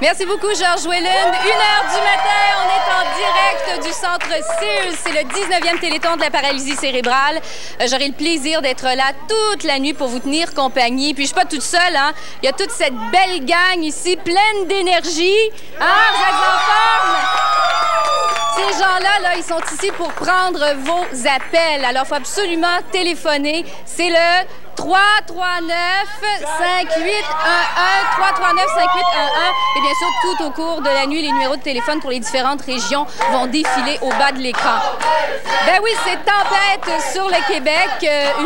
Merci beaucoup, Georges Whelan. 1h du matin, on est en direct du centre Sears. C'est le 19e Téléthon de la paralysie cérébrale. J'aurai le plaisir d'être là toute la nuit pour vous tenir compagnie. Puis je suis pas toute seule, hein. Il y a toute cette belle gang ici, pleine d'énergie. Hein, vous êtes en forme? Ces gens-là, là, ils sont ici pour prendre vos appels. Alors, il faut absolument téléphoner. C'est le 339-5811, 339-5811. Et bien sûr, tout au cours de la nuit, les numéros de téléphone pour les différentes régions vont défiler au bas de l'écran. Ben oui, c'est tempête sur le Québec. Pas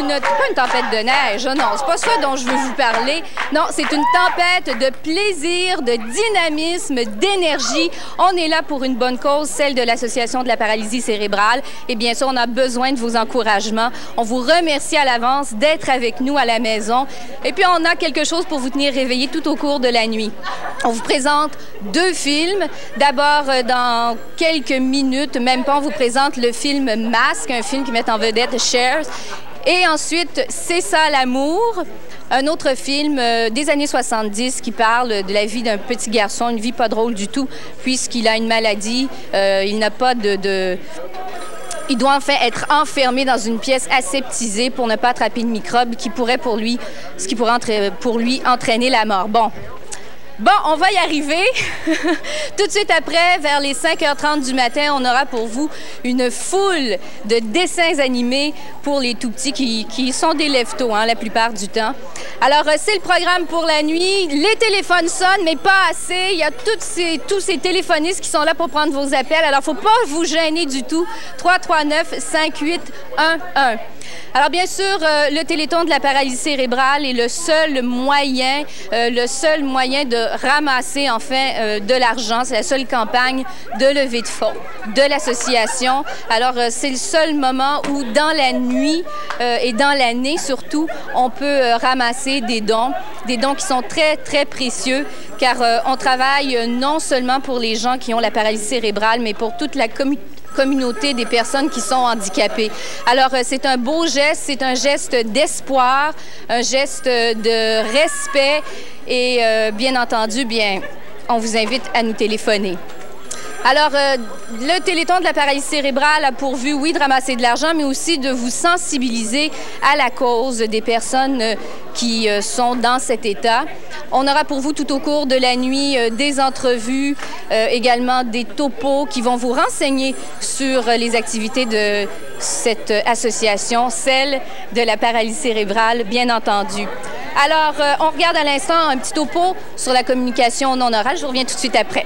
une tempête de neige, non, c'est pas ça dont je veux vous parler. Non, c'est une tempête de plaisir, de dynamisme, d'énergie. On est là pour une bonne cause, celle de l'Association de la paralysie cérébrale. Et bien sûr, on a besoin de vos encouragements. On vous remercie à l'avance d'être avec nous à la maison. Et puis, on a quelque chose pour vous tenir réveillés tout au cours de la nuit. On vous présente 2 films. D'abord, dans quelques minutes, même pas, on vous présente le film Masque, un film qui met en vedette Cher. Et ensuite, C'est ça l'amour, un autre film des années 70 qui parle de la vie d'un petit garçon, une vie pas drôle du tout, puisqu'il a une maladie, il n'a pas Il doit en fait être enfermé dans une pièce aseptisée pour ne pas attraper de microbes qui pourrait pour lui entraîner la mort. Bon, on va y arriver. Tout de suite après, vers les 5h30 du matin, on aura pour vous une foule de dessins animés pour les tout-petits qui sont des lève-tôt, hein, la plupart du temps. Alors, c'est le programme pour la nuit. Les téléphones sonnent, mais pas assez. Il y a tous ces téléphonistes qui sont là pour prendre vos appels. Alors, faut pas vous gêner du tout. 339-5811. Alors, bien sûr, le Téléthon de la paralysie cérébrale est le seul moyen de ramasser, enfin, de l'argent. C'est la seule campagne de levée de fonds de l'association. Alors, c'est le seul moment où, dans la nuit et dans l'année, surtout, on peut ramasser des dons qui sont très, très précieux, car on travaille non seulement pour les gens qui ont la paralysie cérébrale, mais pour toute la communauté des personnes qui sont handicapées. Alors, c'est un beau geste, c'est un geste d'espoir, un geste de respect et, bien entendu, on vous invite à nous téléphoner. Alors, le Téléthon de la paralysie cérébrale a pour but, oui, de ramasser de l'argent, mais aussi de vous sensibiliser à la cause des personnes qui sont dans cet état. On aura pour vous tout au cours de la nuit des entrevues, également des topos qui vont vous renseigner sur les activités de cette association, celle de la paralysie cérébrale, bien entendu. Alors, on regarde à l'instant un petit topo sur la communication non orale. Je vous reviens tout de suite après.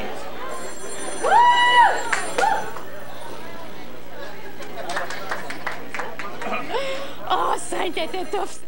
Oh, ça était tough!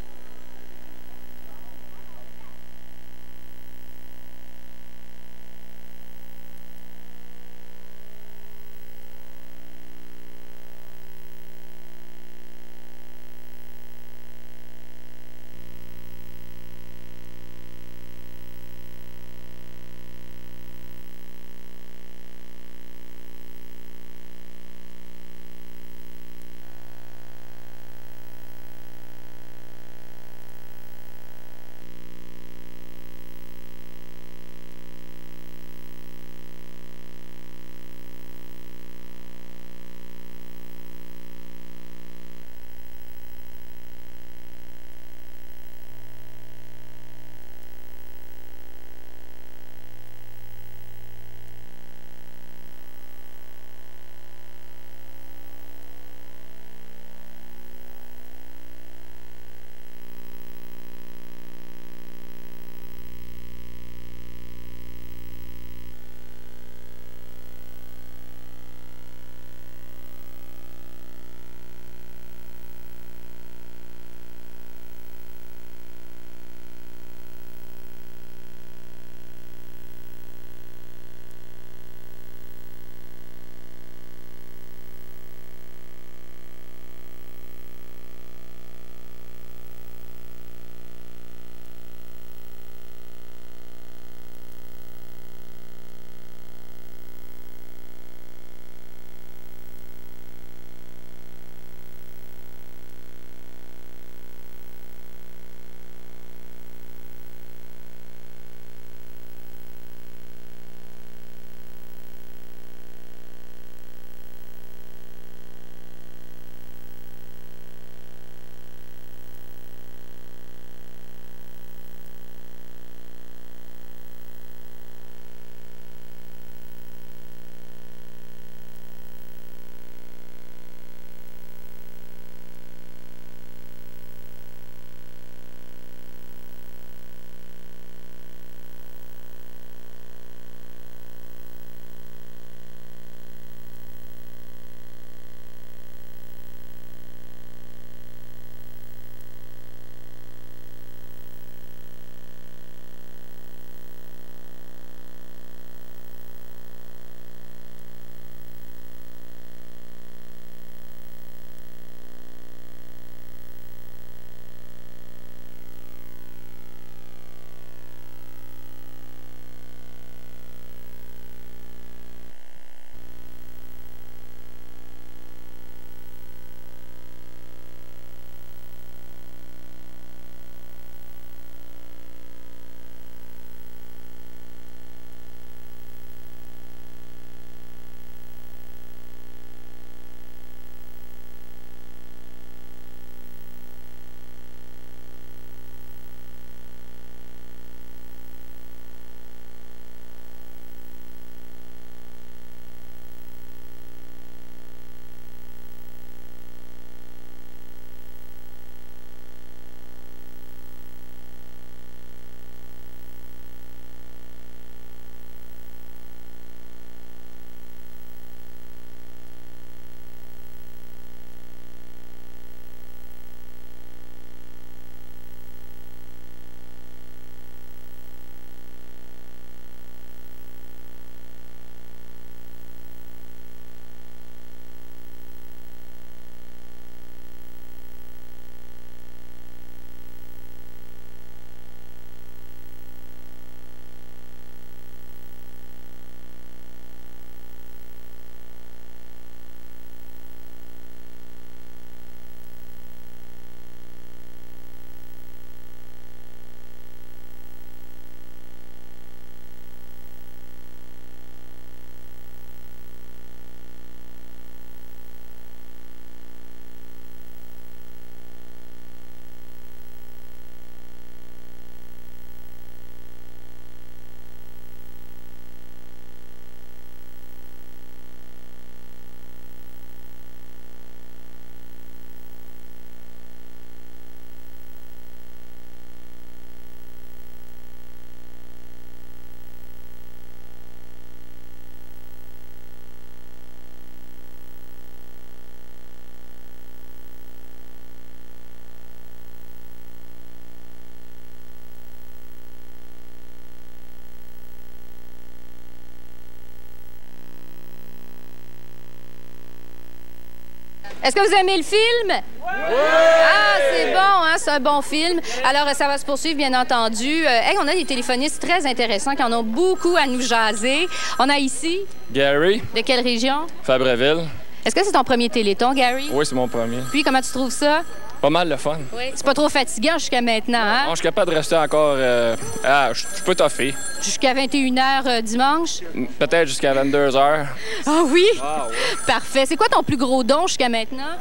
Est-ce que vous aimez le film? Ah, c'est bon, hein? C'est un bon film. Alors, ça va se poursuivre, bien entendu. Hey, on a des téléphonistes très intéressants qui en ont beaucoup à nous jaser. On a ici... Gary. De quelle région? Fabreville. Est-ce que c'est ton premier Téléthon, Gary? Oui, c'est mon premier. Puis, comment tu trouves ça? Pas mal le fun. Oui. C'est pas trop fatigant jusqu'à maintenant, hein? Non, je suis capable de rester encore... je peux toffer. Jusqu'à 21h dimanche? Peut-être jusqu'à 22h. Ah oui? Ah, ouais. Parfait. C'est quoi ton plus gros don jusqu'à maintenant?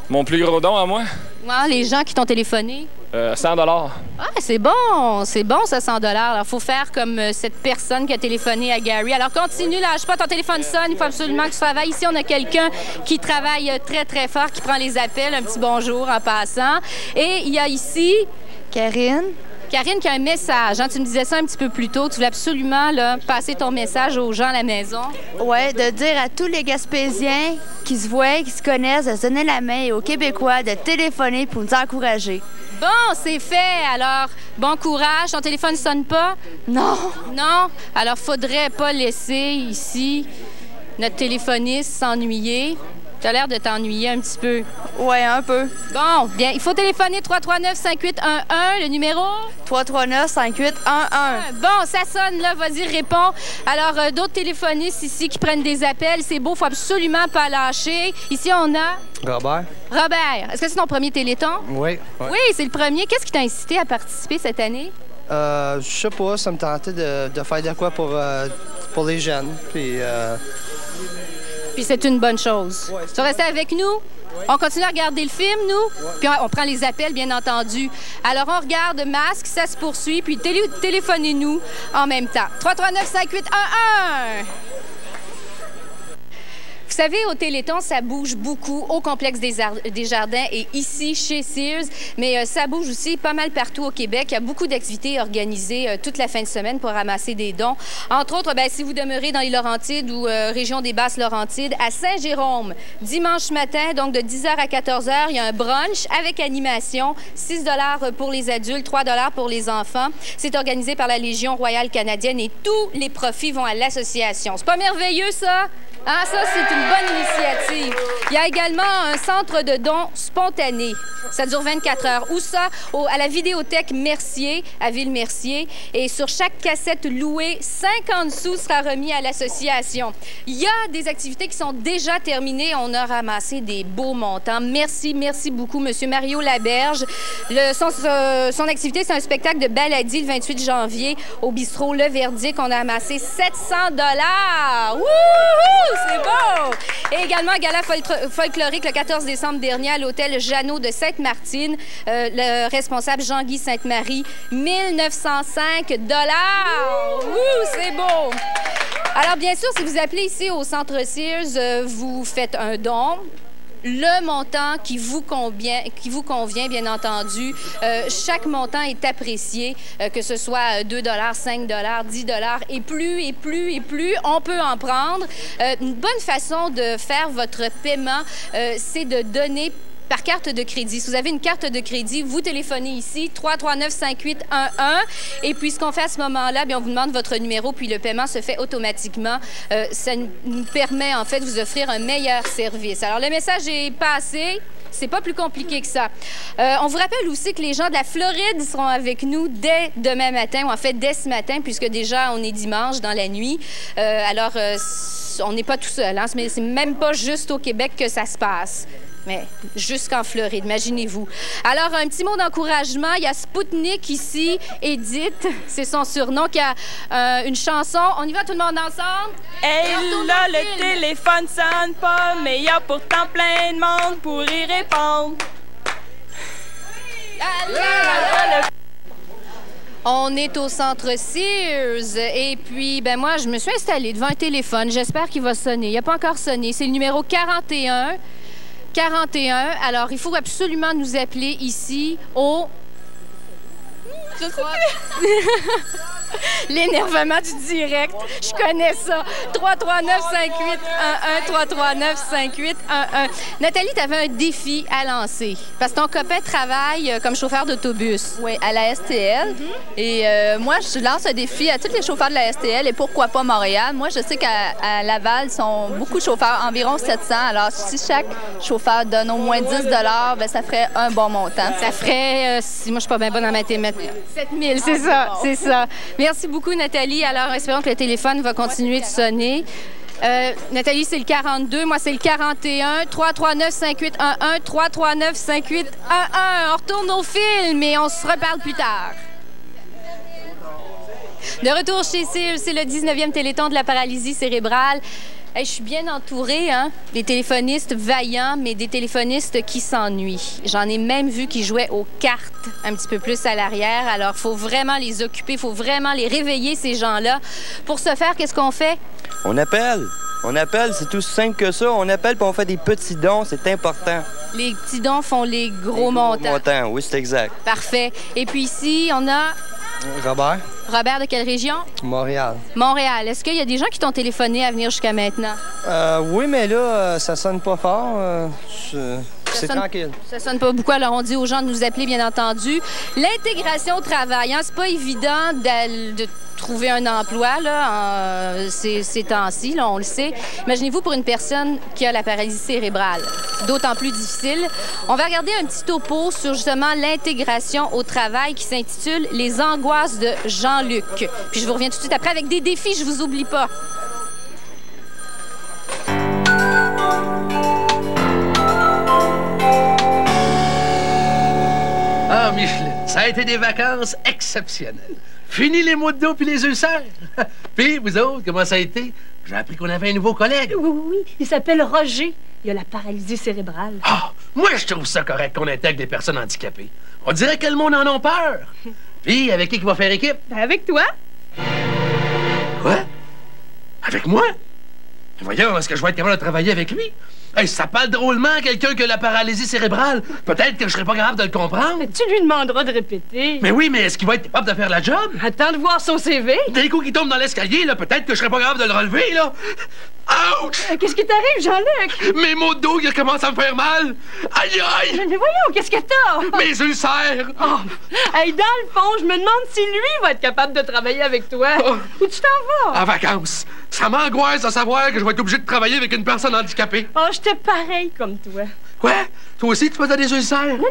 Mon plus gros don à moi? Ouais, les gens qui t'ont téléphoné. 100 $. Ah, c'est bon ça, 100 $. Alors, il faut faire comme cette personne qui a téléphoné à Gary. Alors, continue, lâche pas, ton téléphone sonne, il faut absolument que tu travailles. Ici, on a quelqu'un qui travaille très, très fort, qui prend les appels. Un petit bonjour en passant. Et il y a ici... Karine. Karine qui a un message. Hein? Tu me disais ça un petit peu plus tôt. Tu voulais absolument là, passer ton message aux gens à la maison. Oui, de dire à tous les Gaspésiens qui se voient, qui se connaissent, de se donner la main et aux Québécois de téléphoner pour nous encourager. Bon, c'est fait. Alors, bon courage. Ton téléphone ne sonne pas? Non. Non? Alors, faudrait pas laisser ici notre téléphoniste s'ennuyer. Tu as l'air de t'ennuyer un petit peu. Oui, un peu. Bon, bien, il faut téléphoner 339-5811, le numéro? 339-5811. Bon, ça sonne, là, vas-y, réponds. Alors, d'autres téléphonistes ici qui prennent des appels, c'est beau, faut absolument pas lâcher. Ici, on a... Robert. Robert, est-ce que c'est ton premier Téléthon? Oui. Oui, c'est le premier. Qu'est-ce qui t'a incité à participer cette année? Je sais pas, ça me tentait de faire de quoi pour les jeunes. Puis c'est une bonne chose. Ouais, tu vas rester avec nous? Ouais. On continue à regarder le film, nous? Ouais. Puis on prend les appels, bien entendu. Alors, on regarde Masque, ça se poursuit, puis téléphonez-nous en même temps. 339-5811! Vous savez, au Téléthon, ça bouge beaucoup au complexe des Jardins et ici, chez Sears. Mais ça bouge aussi pas mal partout au Québec. Il y a beaucoup d'activités organisées toute la fin de semaine pour ramasser des dons. Entre autres, bien, si vous demeurez dans les Laurentides ou région des Basses-Laurentides, à Saint-Jérôme, dimanche matin, donc de 10h à 14h, il y a un brunch avec animation. 6 $ pour les adultes, 3 $ pour les enfants. C'est organisé par la Légion royale canadienne et tous les profits vont à l'association. C'est pas merveilleux, ça? Ah, ça, c'est une bonne initiative. Il y a également un centre de dons spontané. Ça dure 24 heures. Où ça? À la Vidéothèque Mercier, à Ville-Mercier. Et sur chaque cassette louée, 50 sous sera remis à l'association. Il y a des activités qui sont déjà terminées. On a ramassé des beaux montants. Merci beaucoup, M. Mario Laberge. Son activité, c'est un spectacle de baladie le 28 janvier au bistrot Le Verdict. On a amassé 700 $. Wouhou! C'est beau! Et également, un gala folklorique le 14 décembre dernier à l'hôtel Jeannot de Sainte-Martine. Le responsable Jean-Guy Sainte-Marie, 1905 $. Ouh, c'est beau! Alors, bien sûr, si vous appelez ici au Centre Sears, vous faites un don. Le montant qui vous convient, bien entendu. Chaque montant est apprécié, que ce soit 2 $, 5 $, 10 $ et plus, on peut en prendre. Une bonne façon de faire votre paiement, c'est de donner par carte de crédit. Si vous avez une carte de crédit, vous téléphonez ici, 339-5811. Et puis, ce qu'on fait à ce moment-là, bien, on vous demande votre numéro, puis le paiement se fait automatiquement. Ça nous permet, en fait, de vous offrir un meilleur service. Alors, le message est passé. C'est pas plus compliqué que ça. On vous rappelle aussi que les gens de la Floride seront avec nous dès demain matin, ou en fait, dès ce matin, puisque déjà, on est dimanche dans la nuit. Alors, on n'est pas tout seul, hein? C'est même pas juste au Québec que ça se passe. Mais jusqu'en Floride, imaginez-vous. Alors, un petit mot d'encouragement. Il y a Spoutnik ici, Edith, c'est son surnom, qui a une chanson. On y va tout le monde ensemble? Hey là, le téléphone sonne pas, mais il y a pourtant plein de monde pour y répondre. On est au Centre Sears et puis, ben moi, je me suis installée devant un téléphone. J'espère qu'il va sonner. Il n'a pas encore sonné. C'est le numéro 41. Alors, il faut absolument nous appeler ici au... Je sais pas. L'énervement du direct. Je connais ça. 339-5811, 339-5811. Nathalie, tu avais un défi à lancer. Parce que ton copain travaille comme chauffeur d'autobus. Oui, à la STL. Et moi, je lance un défi à tous les chauffeurs de la STL et pourquoi pas Montréal. Moi, je sais qu'à Laval, sont beaucoup de chauffeurs, environ 700. Alors, si chaque chauffeur donne au moins 10 bien, ça ferait un bon montant. Ça ferait, si moi je suis pas bien bonne en mathématiques, 7 000, c'est ça, c'est ça. Merci beaucoup, Nathalie. Alors, espérons que le téléphone va continuer de sonner. Nathalie, c'est le 42. Moi, c'est le 41. 339-5811. 339-5811. On retourne au film et on se reparle plus tard. De retour chez CIL, c'est le 19e Téléthon de la paralysie cérébrale. Hey, je suis bien entourée, hein? Des téléphonistes vaillants, mais des téléphonistes qui s'ennuient. J'en ai même vu qui jouaient aux cartes un petit peu plus à l'arrière. Alors, il faut vraiment les occuper, il faut vraiment les réveiller, ces gens-là. Pour ce faire, qu'est-ce qu'on fait? On appelle. On appelle, c'est tout simple que ça. On appelle puis on fait des petits dons, c'est important. Les petits dons font les gros montants. Oui, c'est exact. Parfait. Et puis ici, on a... Robert, Robert, de quelle région? Montréal. Montréal. Est-ce qu'il y a des gens qui t'ont téléphoné à venir jusqu'à maintenant? Oui, mais là, ça sonne pas fort. C'est tranquille. Ça sonne pas beaucoup, alors on dit aux gens de nous appeler, bien entendu. L'intégration au travail, hein, c'est pas évident de trouver un emploi là, ces temps-ci, là, on le sait. Imaginez-vous pour une personne qui a la paralysie cérébrale. C'est d'autant plus difficile. On va regarder un petit topo sur justement l'intégration au travail qui s'intitule « Les angoisses de Jean-Luc ». Puis je vous reviens tout de suite après avec des défis, je vous oublie pas. Ah, Micheline, ça a été des vacances exceptionnelles. Fini les maux de dos puis les ulcères. Puis, vous autres, comment ça a été? J'ai appris qu'on avait un nouveau collègue. Oui. Il s'appelle Roger. Il a la paralysie cérébrale. Ah, moi, je trouve ça correct qu'on intègre des personnes handicapées. On dirait que le monde en a peur. Puis, avec qui va faire équipe? Ben, avec toi. Quoi? Avec moi? Voyons, est-ce que je vais être capable de travailler avec lui? Hey, ça parle drôlement à quelqu'un qui a la paralysie cérébrale. Peut-être que je serais pas capable de le comprendre. Mais tu lui demanderas de répéter. Mais oui, mais est-ce qu'il va être capable de faire la job? Attends de voir son CV. D'un coup qu'il tombe dans l'escalier, là, peut-être que je serais pas capable de le relever, là. Ouch! Qu'est-ce qui t'arrive, Jean-Luc? Mes maux de dos, ils commencent à me faire mal. Aïe, aïe! Mais voyons, qu'est-ce que t'as? Mes ulcères! Oh. Hey, dans le fond, je me demande si lui va être capable de travailler avec toi. Oh. Où tu t'en vas? En vacances. Ça m'angoisse de savoir que je vais être obligé de travailler avec une personne handicapée. Oh, j'étais pareil comme toi. Quoi? Toi aussi, tu faisais des ulcères? Non.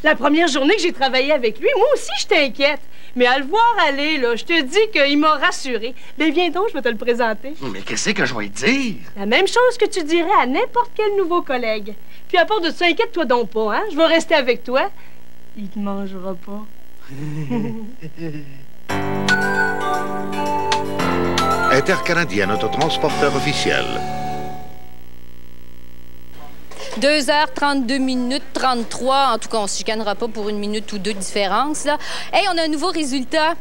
La première journée que j'ai travaillé avec lui, moi aussi, je t'inquiète. Mais à le voir aller, là, je te dis qu'il m'a rassuré. Ben, viens donc, je vais te le présenter. Mais qu'est-ce que je vais te dire? La même chose que tu dirais à n'importe quel nouveau collègue. Puis à part de ça, inquiète-toi donc pas, hein? Je vais rester avec toi. Il te mangera pas. Intercanadien, notre transporteur officiel. 2h32 33. En tout cas, on ne se chicanera pas pour une minute ou deux de différence, là. Hey, on a un nouveau résultat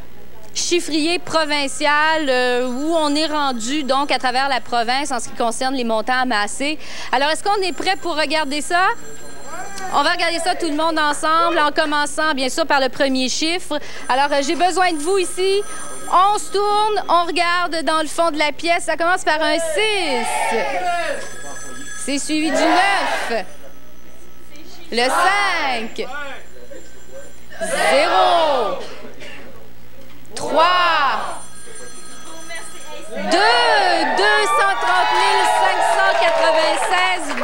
chiffrier provincial où on est rendu, donc, à travers la province en ce qui concerne les montants amassés. Alors, est-ce qu'on est prêt pour regarder ça? On va regarder ça tout le monde ensemble, en commençant, bien sûr, par le premier chiffre. Alors, j'ai besoin de vous ici. On se tourne, on regarde dans le fond de la pièce. Ça commence par un 6. C'est suivi du 9. Le 5. 0. 3. 2. 230 596 $.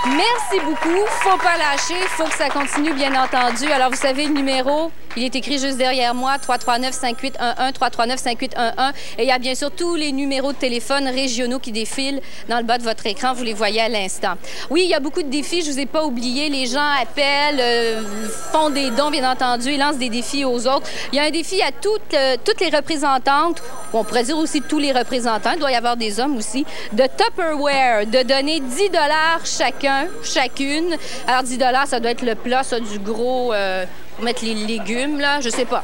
Merci beaucoup. Faut pas lâcher. Faut que ça continue, bien entendu. Alors, vous savez le numéro? Il est écrit juste derrière moi, 339-5811, 339-5811. Et il y a bien sûr tous les numéros de téléphone régionaux qui défilent dans le bas de votre écran. Vous les voyez à l'instant. Oui, il y a beaucoup de défis. Je vous ai pas oublié. Les gens appellent, font des dons, bien entendu, et lancent des défis aux autres. Il y a un défi à toutes les représentantes, on pourrait dire aussi tous les représentants, il doit y avoir des hommes aussi, de Tupperware, de donner 10 $ chacune. Alors, 10 $, ça doit être le plat, ça, du gros... pour mettre les légumes, là, je sais pas.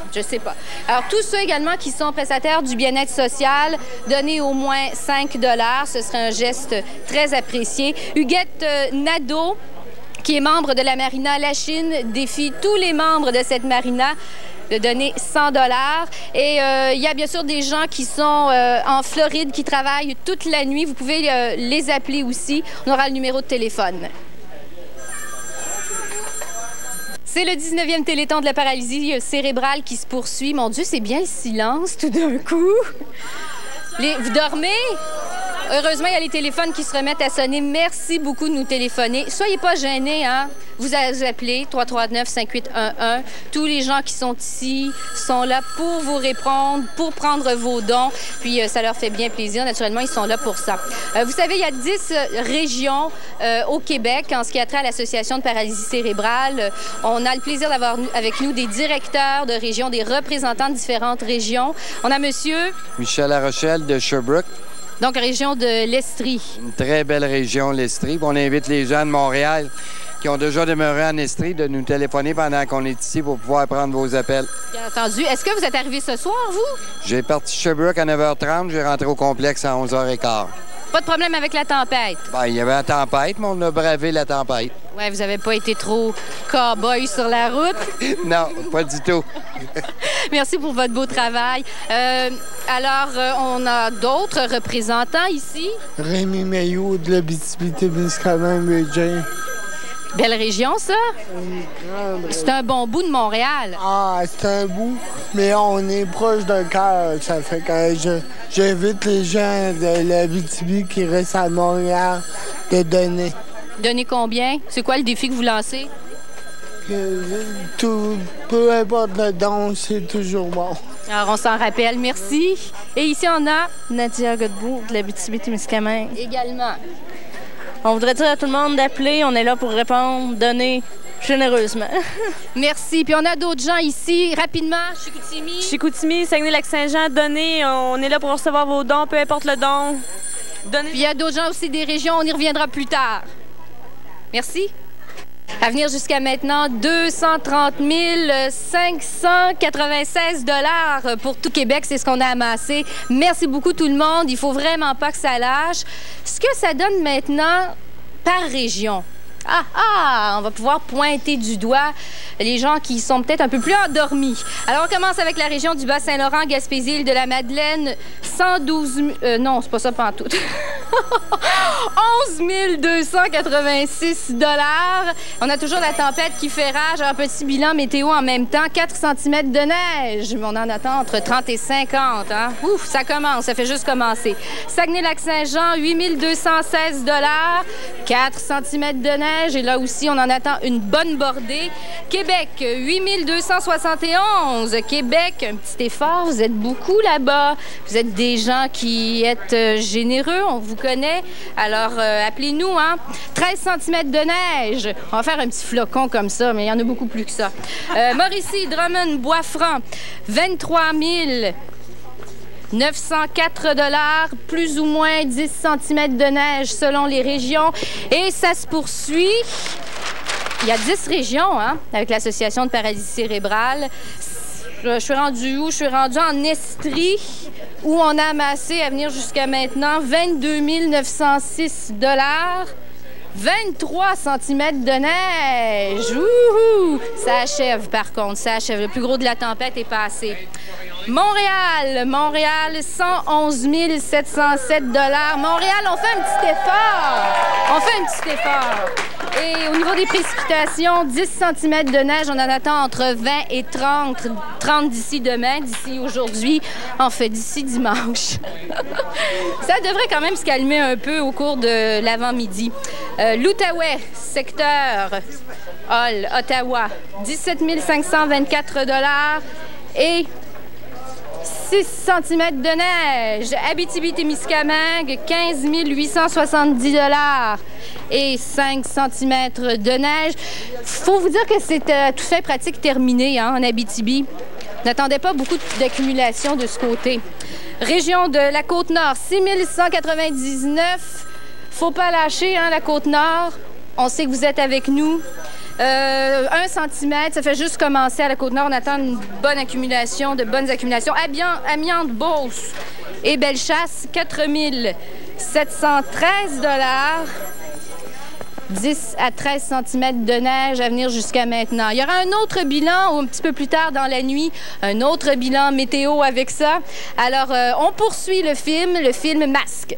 Alors, tous ceux également qui sont prestataires du bien-être social, donnez au moins 5 $. Ce serait un geste très apprécié. Huguette Nadeau, qui est membre de la Marina La Chine, défie tous les membres de cette marina de donner 100 $. Et il y a bien sûr des gens qui sont en Floride, qui travaillent toute la nuit. Vous pouvez les appeler aussi. On aura le numéro de téléphone. C'est le 19e Téléthon de la paralysie cérébrale qui se poursuit. Mon Dieu, c'est bien le silence tout d'un coup. Vous dormez? Heureusement, il y a les téléphones qui se remettent à sonner. Merci beaucoup de nous téléphoner. Soyez pas gênés, hein? Vous appelez 339-5811. Tous les gens qui sont ici sont là pour vous répondre, pour prendre vos dons. Puis ça leur fait bien plaisir. Naturellement, ils sont là pour ça. Vous savez, il y a 10 régions au Québec en ce qui a trait à l'Association de paralysie cérébrale. On a le plaisir d'avoir avec nous des directeurs de région, des représentants de différentes régions. On a monsieur... Michel Larochelle de Sherbrooke. Donc, région de l'Estrie. Une très belle région, l'Estrie. On invite les gens de Montréal qui ont déjà demeuré en Estrie de nous téléphoner pendant qu'on est ici pour pouvoir prendre vos appels. Bien entendu. Est-ce que vous êtes arrivé ce soir, vous? J'ai parti de Sherbrooke à 9h30. J'ai rentré au complexe à 11h15. Pas de problème avec la tempête? Bien, il y avait la tempête, mais on a bravé la tempête. Oui, vous n'avez pas été trop cow-boy sur la route? Non, pas du tout. Merci pour votre beau travail. Alors, on a d'autres représentants ici. Rémi Maillot de l'Abitibi-Témiscamingue. Belle région, ça? C'est un bon bout de Montréal. Ah, c'est un bout, mais on est proche d'un cœur. Ça fait que j'invite les gens de l'Abitibi qui restent à Montréal de donner. Donner combien? C'est quoi le défi que vous lancez? Peu importe le don, c'est toujours bon. Alors, on s'en rappelle. Merci. Et ici, on a... Nadia Godbout de l'Abitibi-Témiscamingue. Également. On voudrait dire à tout le monde d'appeler. On est là pour répondre, donner généreusement. Merci. Puis on a d'autres gens ici. Rapidement, Chicoutimi. Chicoutimi, Saguenay-Lac-Saint-Jean, donnez. On est là pour recevoir vos dons, peu importe le don. Donnez. Puis il y a d'autres gens aussi des régions. On y reviendra plus tard. Merci. À venir jusqu'à maintenant, 230 596 $ pour tout Québec. C'est ce qu'on a amassé. Merci beaucoup tout le monde. Il faut vraiment pas que ça lâche. Ce que ça donne maintenant par région. On va pouvoir pointer du doigt les gens qui sont peut-être un peu plus endormis. Alors, on commence avec la région du Bas-Saint-Laurent, Gaspésie, île de la Madeleine. 112 000... non, c'est pas ça pantoute. 11 286 $. On a toujours la tempête qui fait rage. Un petit bilan météo en même temps. 4 cm de neige. Mais on en attend entre 30 et 50. Hein? Ouf, ça commence. Ça fait juste commencer. Saguenay-Lac-Saint-Jean, 8 216 $. 4 cm de neige. Et là aussi, on en attend une bonne bordée. Québec, 8 271. Québec, un petit effort. Vous êtes beaucoup là-bas. Vous êtes des gens qui êtes généreux. On vous connaît. Alors, appelez-nous, hein. 13 cm de neige. On va faire un petit flocon comme ça, mais il y en a beaucoup plus que ça. Mauricie, Drummond, Bois-Franc, 23 904 $, plus ou moins 10 cm de neige selon les régions. Et ça se poursuit. Il y a 10 régions, hein, avec l'Association de paralysie cérébrale. Je suis rendue où? Je suis rendue en Estrie, où on a amassé à venir jusqu'à maintenant 22 906 $. 23 cm de neige. Wouhou! Ça achève, par contre. Ça achève. Le plus gros de la tempête est passé. Montréal, 111 707 $. Montréal, on fait un petit effort. Et au niveau des précipitations, 10 cm de neige, on en attend entre 20 et 30. 30 d'ici demain, d'ici aujourd'hui, en fait d'ici dimanche. Ça devrait quand même se calmer un peu au cours de l'avant-midi. L'Outaouais, secteur Hall, Ottawa, 17 524 $ et 6 cm de neige. Abitibi-Témiscamingue, 15 870 $ et 5 cm de neige. Faut vous dire que c'est tout fait pratique terminé, hein, en Abitibi. N'attendez pas beaucoup d'accumulation de ce côté. Région de la Côte-Nord, 6 199. Faut pas lâcher, hein, la Côte-Nord. On sait que vous êtes avec nous. 1 cm, ça fait juste commencer à la Côte-Nord. On attend une bonne accumulation, de bonnes accumulations. Amiante, Beauce et Bellechasse, 4 713 $. 10 à 13 cm de neige à venir jusqu'à maintenant. Il y aura un autre bilan un petit peu plus tard dans la nuit, un autre bilan météo avec ça. Alors, on poursuit le film Masque.